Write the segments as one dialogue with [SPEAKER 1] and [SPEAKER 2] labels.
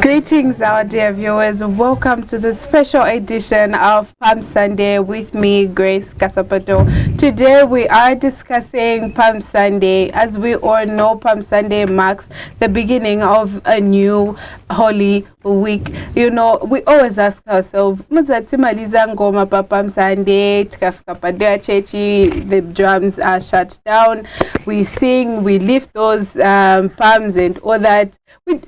[SPEAKER 1] Greetings, our dear viewers. Welcome to the special edition of Palm Sunday with me, Grace Kasapato. Today we are discussing Palm Sunday. As we all know, Palm Sunday marks the beginning of a new Holy Week. You know, we always ask ourselves, Muzatimaliza ngoma pa Palm Sunday, tikafika padea chechi, the drums are shut down, we sing, we lift those palms and all that.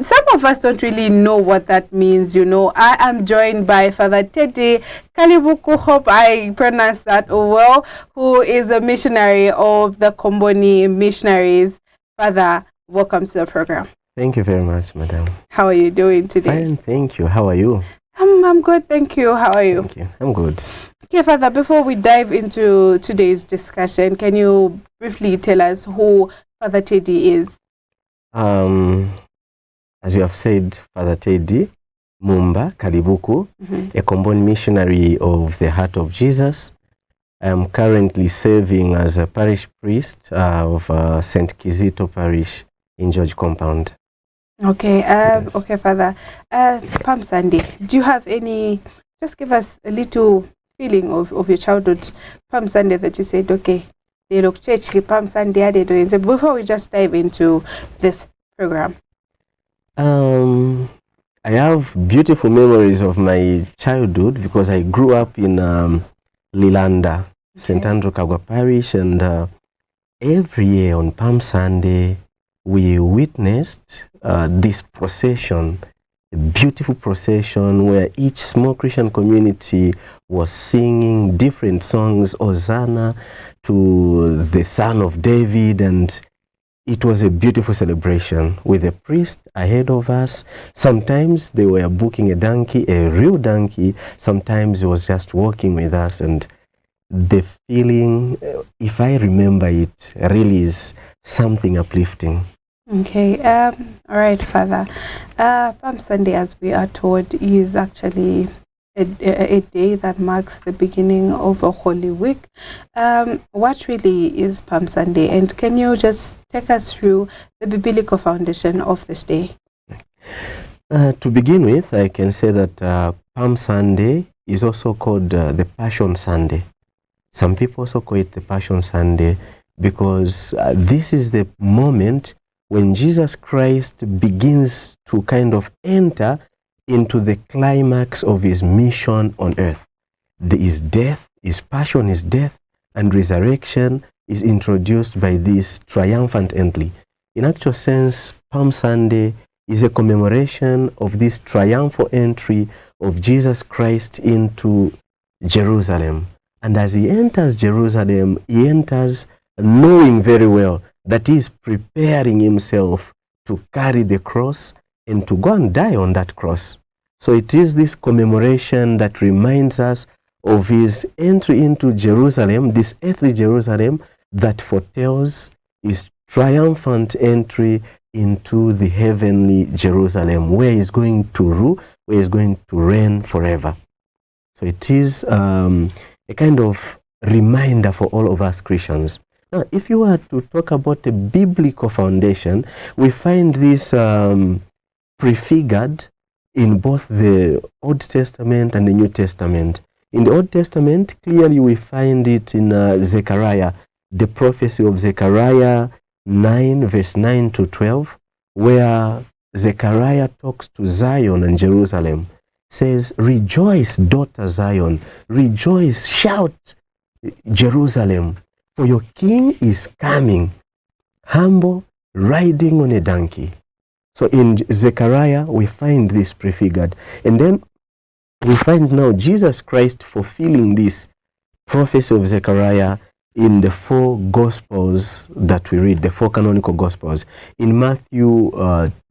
[SPEAKER 1] Some of us don't really know what that means, you know. I am joined by Father Teddy Kalibuku, hope I pronounced that well, who is a missionary of the Komboni Missionaries. Father, welcome to the program.
[SPEAKER 2] Thank you very much, madam.
[SPEAKER 1] How are you doing today?
[SPEAKER 2] Fine, thank you. How are you?
[SPEAKER 1] I'm good, thank you. How are you?
[SPEAKER 2] Thank you. I'm good.
[SPEAKER 1] Okay, Father, before we dive into today's discussion, can you briefly tell us who Father Teddy is?
[SPEAKER 2] As you have said, Father Teddy Mumba Kalibuku, a Komboni missionary of the Heart of Jesus. I am currently serving as a parish priest of St. Kizito Parish in George Compound.
[SPEAKER 1] Okay,
[SPEAKER 2] Yes.
[SPEAKER 1] Okay, Father. Palm Sunday, do you have just give us a little feeling of your childhood Palm Sunday that you said, okay, they look church, Palm Sunday, they doing. So before we just dive into this program.
[SPEAKER 2] I have beautiful memories of my childhood because I grew up in Lilanda, St. Andrew Kagwa Parish, and every year on Palm Sunday, we witnessed this procession, a beautiful procession where each small Christian community was singing different songs, Hosanna to the Son of David, and it was a beautiful celebration with a priest ahead of us. Sometimes they were booking a donkey, a real donkey. Sometimes he was just walking with us, and the feeling, if I remember it, really is something uplifting.
[SPEAKER 1] Okay, all right, Father. Palm Sunday, as we are told, is actually a day that marks the beginning of a Holy Week. What really is Palm Sunday, and can you just take us through the biblical foundation of this day?
[SPEAKER 2] To begin with, I can say that Palm Sunday is also called the Passion Sunday. Some people also call it the Passion Sunday because this is the moment when Jesus Christ begins to kind of enter into the climax of his mission on earth. His death, his passion, his death, and resurrection is introduced by this triumphant entry. In actual sense, Palm Sunday is a commemoration of this triumphal entry of Jesus Christ into Jerusalem. And as he enters Jerusalem, he enters knowing very well that he is preparing himself to carry the cross and to go and die on that cross. So it is this commemoration that reminds us of his entry into Jerusalem, this earthly Jerusalem, that foretells his triumphant entry into the heavenly Jerusalem, where he's going to rule, where he's going to reign forever. So it is a kind of reminder for all of us Christians. Now, if you were to talk about a biblical foundation, we find this prefigured in both the Old Testament and the New Testament. In the Old Testament, clearly we find it in Zechariah, the prophecy of Zechariah 9, verse 9 to 12, where Zechariah talks to Zion and Jerusalem, says, "Rejoice, daughter Zion, rejoice, shout, Jerusalem, for your king is coming, humble, riding on a donkey." So in Zechariah, we find this prefigured. And then we find now Jesus Christ fulfilling this prophecy of Zechariah in the 4 Gospels that we read, the 4 canonical Gospels. In Matthew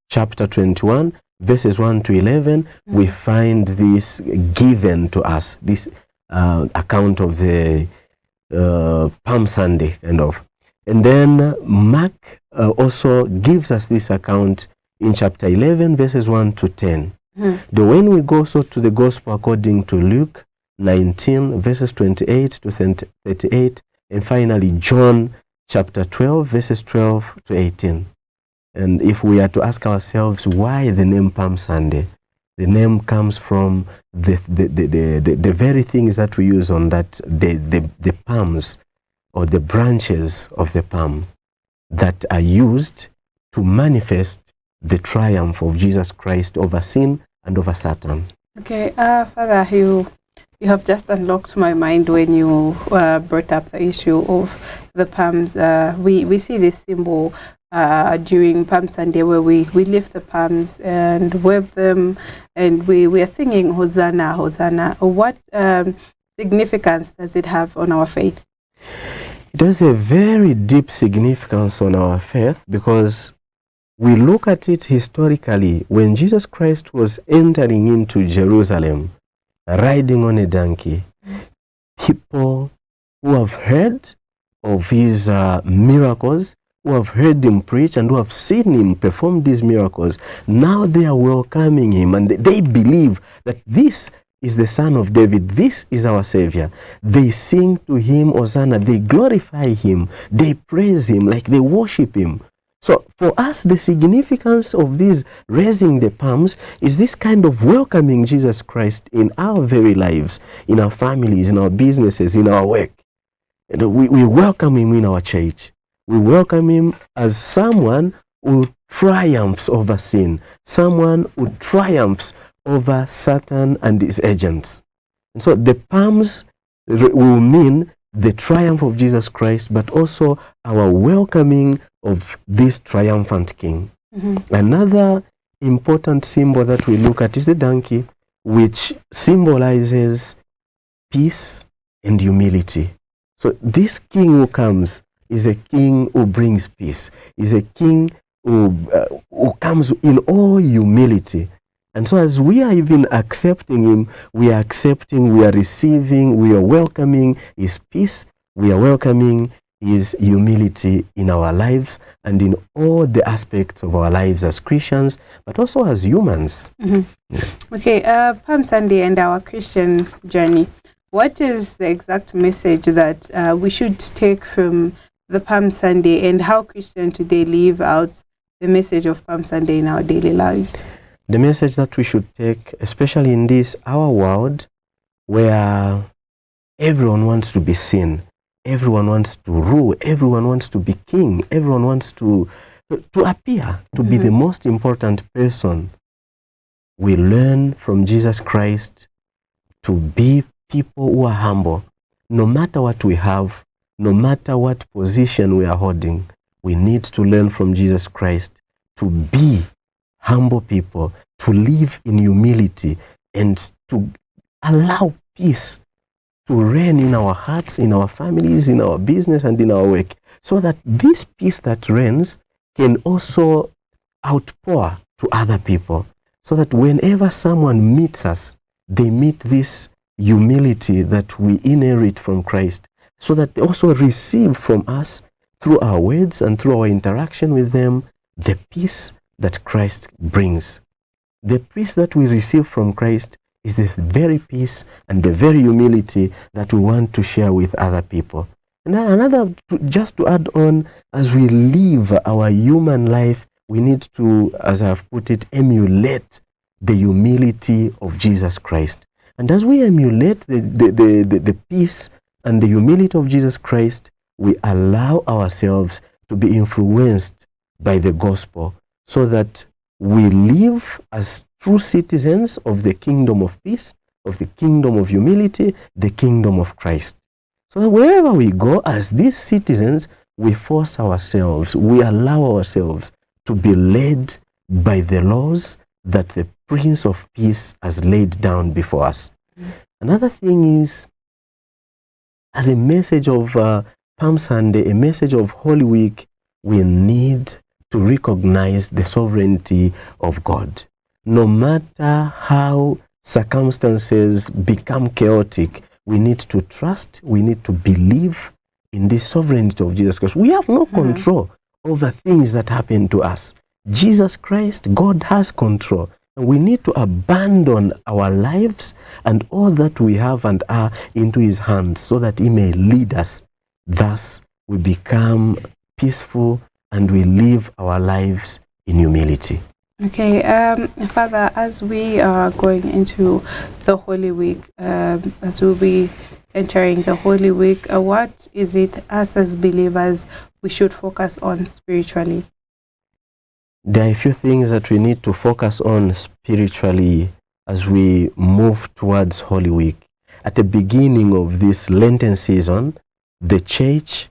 [SPEAKER 2] chapter 21, verses 1 to 11, we find this given to us, this account of the Palm Sunday, kind of. And then Mark also gives us this account in chapter 11, verses 1 to 10. Then when we go so to the Gospel according to Luke 19, verses 28 to 38, and finally John chapter 12, verses 12 to 18. And if we are to ask ourselves why the name Palm Sunday, the name comes from the very things that we use on that, the palms or the branches of the palm that are used to manifest the triumph of Jesus Christ over sin and over Satan.
[SPEAKER 1] Okay, Father, you have just unlocked my mind when you brought up the issue of the palms. We see this symbol during Palm Sunday where we lift the palms and wave them, and we are singing Hosanna, Hosanna. What significance does it have on our faith?
[SPEAKER 2] It has a very deep significance on our faith, because we look at it historically. When Jesus Christ was entering into Jerusalem, riding on a donkey, people who have heard of his miracles, who have heard him preach and who have seen him perform these miracles, now they are welcoming him, and they believe that this is the Son of David, this is our Savior. They sing to him Hosanna, they glorify him, they praise him, like they worship him. So for us, the significance of this raising the palms is this kind of welcoming Jesus Christ in our very lives, in our families, in our businesses, in our work. And we welcome him in our church. We welcome him as someone who triumphs over sin, someone who triumphs over Satan and his agents. And so the palms will mean the triumph of Jesus Christ, but also our welcoming of this triumphant king. Another important symbol that we look at is the donkey, which symbolizes peace and humility. So this king who comes is a king who brings peace, is a king who comes in all humility. And so as we are even accepting him, we are accepting, we are receiving, we are welcoming his peace, we are welcoming his humility in our lives and in all the aspects of our lives as Christians, but also as humans.
[SPEAKER 1] Okay, Palm Sunday and our Christian journey. What is the exact message that we should take from the Palm Sunday, and how Christians today live out the message of Palm Sunday in our daily lives?
[SPEAKER 2] The message that we should take, especially in this, our world, where everyone wants to be seen, everyone wants to rule, everyone wants to be king, everyone wants to appear, to be the most important person. We learn from Jesus Christ to be people who are humble. No matter what we have, no matter what position we are holding, we need to learn from Jesus Christ to be humble people, to live in humility, and to allow peace to reign in our hearts, in our families, in our business, and in our work, so that this peace that reigns can also outpour to other people, so that whenever someone meets us, they meet this humility that we inherit from Christ, so that they also receive from us, through our words and through our interaction with them, the peace that Christ brings. The peace that we receive from Christ is the very peace and the very humility that we want to share with other people. And another, just to add on, as we live our human life, we need to, as I've put it, emulate the humility of Jesus Christ. And as we emulate the peace and the humility of Jesus Christ, we allow ourselves to be influenced by the gospel, so that we live as true citizens of the kingdom of peace, of the kingdom of humility, the kingdom of Christ. So that wherever we go as these citizens, we force ourselves, we allow ourselves to be led by the laws that the Prince of Peace has laid down before us. Another thing is, as a message of Palm Sunday, a message of Holy Week, we need to recognize the sovereignty of God. No matter how circumstances become chaotic, we need to trust, we need to believe in the sovereignty of Jesus Christ. We have no control over things that happen to us. Jesus Christ, God has control. And we need to abandon our lives and all that we have and are into his hands so that he may lead us. Thus, we become peaceful and we live our lives in humility.
[SPEAKER 1] Okay, Father, as we are going into the Holy Week, as we'll be entering the Holy Week, what is it, us as believers, we should focus on spiritually?
[SPEAKER 2] There are a few things that we need to focus on spiritually as we move towards Holy Week. At the beginning of this Lenten season, the church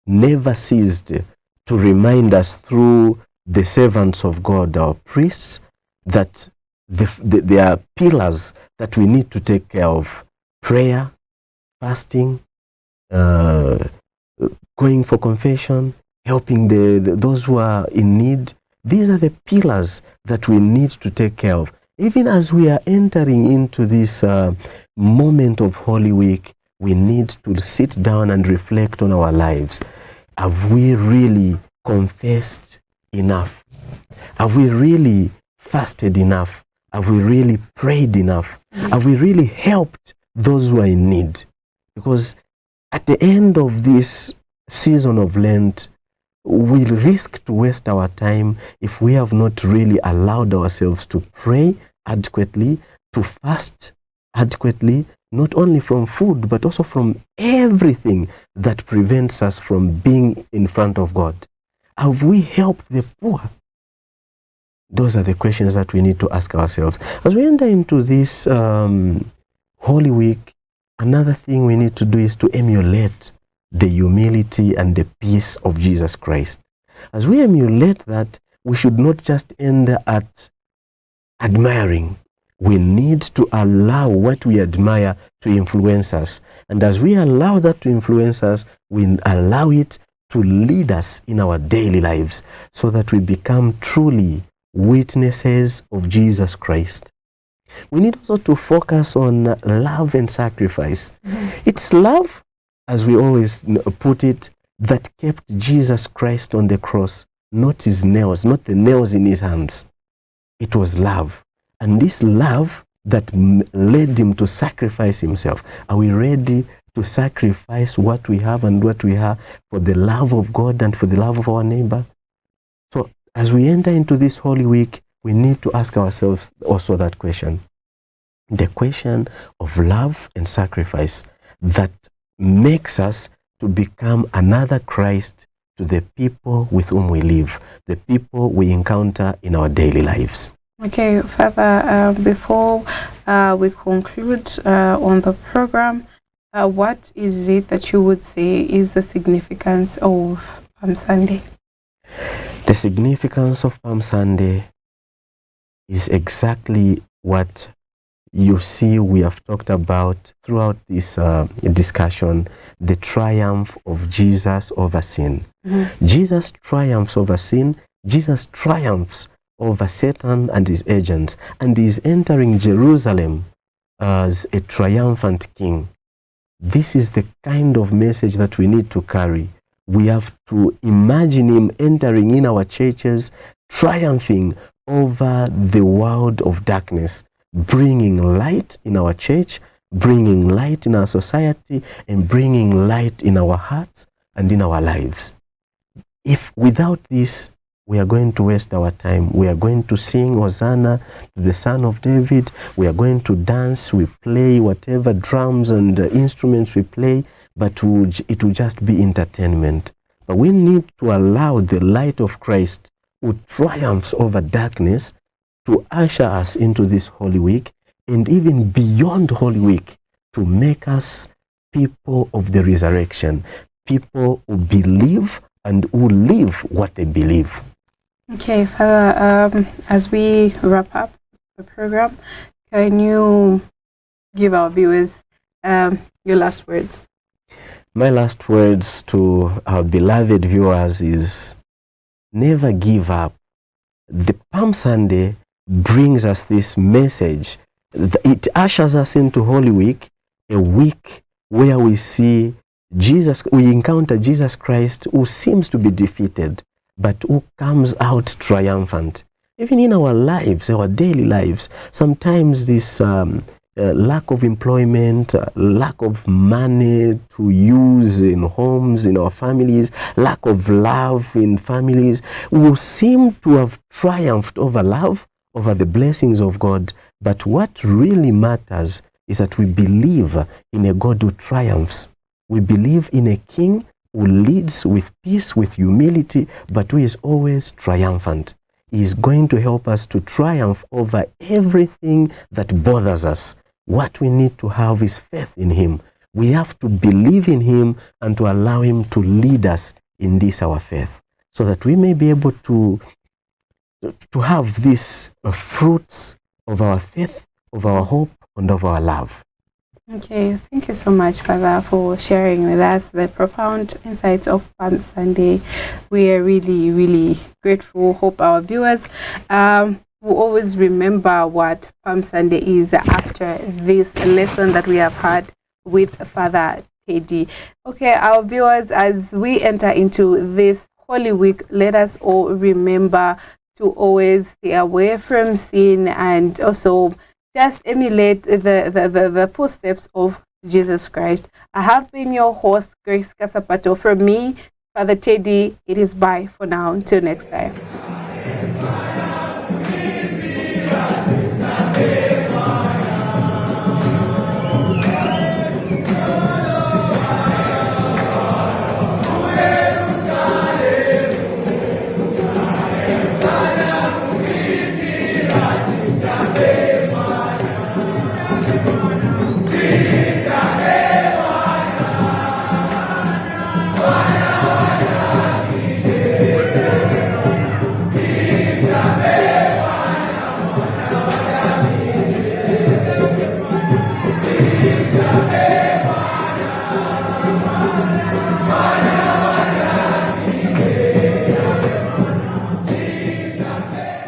[SPEAKER 2] never ceased to remind us through the servants of God, our priests, that there are pillars that we need to take care of. Prayer, fasting, going for confession, helping those who are in need. These are the pillars that we need to take care of. Even as we are entering into this moment of Holy Week, we need to sit down and reflect on our lives. Have we really confessed enough? Have we really fasted enough? Have we really prayed enough? Have we really helped those who are in need? Because at the end of this season of Lent, we risk to waste our time if we have not really allowed ourselves to pray adequately, to fast adequately, not only from food, but also from everything that prevents us from being in front of God. Have we helped the poor? Those are the questions that we need to ask ourselves. As we enter into this Holy Week, another thing we need to do is to emulate the humility and the peace of Jesus Christ. As we emulate that, we should not just end at admiring. We need to allow what we admire to influence us. And as we allow that to influence us, we allow it to lead us in our daily lives so that we become truly witnesses of Jesus Christ. We need also to focus on love and sacrifice. It's love, as we always put it, that kept Jesus Christ on the cross, not his nails, not the nails in his hands. It was love. And this love that led him to sacrifice himself. Are we ready to sacrifice what we have and what we have for the love of God and for the love of our neighbor? So as we enter into this Holy Week, we need to ask ourselves also that question. The question of love and sacrifice that makes us to become another Christ to the people with whom we live, the people we encounter in our daily lives.
[SPEAKER 1] Okay, Father, before we conclude on the program, what is it that you would say is the significance of Palm Sunday?
[SPEAKER 2] The significance of Palm Sunday is exactly what you see we have talked about throughout this discussion, the triumph of Jesus over sin. Jesus triumphs over sin. Jesus triumphs over Satan and his agents, and is entering Jerusalem as a triumphant king. This is the kind of message that we need to carry. We have to imagine him entering in our churches, triumphing over the world of darkness, bringing light in our church, bringing light in our society, and bringing light in our hearts and in our lives. If without this, we are going to waste our time. We are going to sing Hosanna to the Son of David. We are going to dance, we play whatever drums and instruments we play, but it will just be entertainment. But we need to allow the light of Christ, who triumphs over darkness, to usher us into this Holy Week and even beyond Holy Week, to make us people of the resurrection, people who believe and who live what they believe.
[SPEAKER 1] Okay, Father, as we wrap up the program, can you give our viewers your last words?
[SPEAKER 2] My last words to our beloved viewers is never give up. The Palm Sunday brings us this message. It ushers us into Holy Week, a week where we see Jesus, we encounter Jesus Christ, who seems to be defeated, but who comes out triumphant. Even in our lives, our daily lives, sometimes this lack of employment, lack of money to use in homes, in our families, lack of love in families, will seem to have triumphed over love, over the blessings of God. But what really matters is that we believe in a God who triumphs. We believe in a King who leads with peace, with humility, but who is always triumphant. He is going to help us to triumph over everything that bothers us. What we need to have is faith in Him. We have to believe in Him and to allow Him to lead us in this our faith, so that we may be able to have these fruits of our faith, of our hope, and of our love.
[SPEAKER 1] Okay, thank you so much, Father, for sharing with us the profound insights of Palm Sunday. We are really, really grateful. Hope our viewers will always remember what Palm Sunday is after this lesson that we have had with Father Teddy. Okay, our viewers, as we enter into this Holy Week, let us all remember to always stay away from sin and also just emulate the footsteps of Jesus Christ. I have been your host, Grace Kasapato. From me, Father Teddy, it is bye for now. Until next time.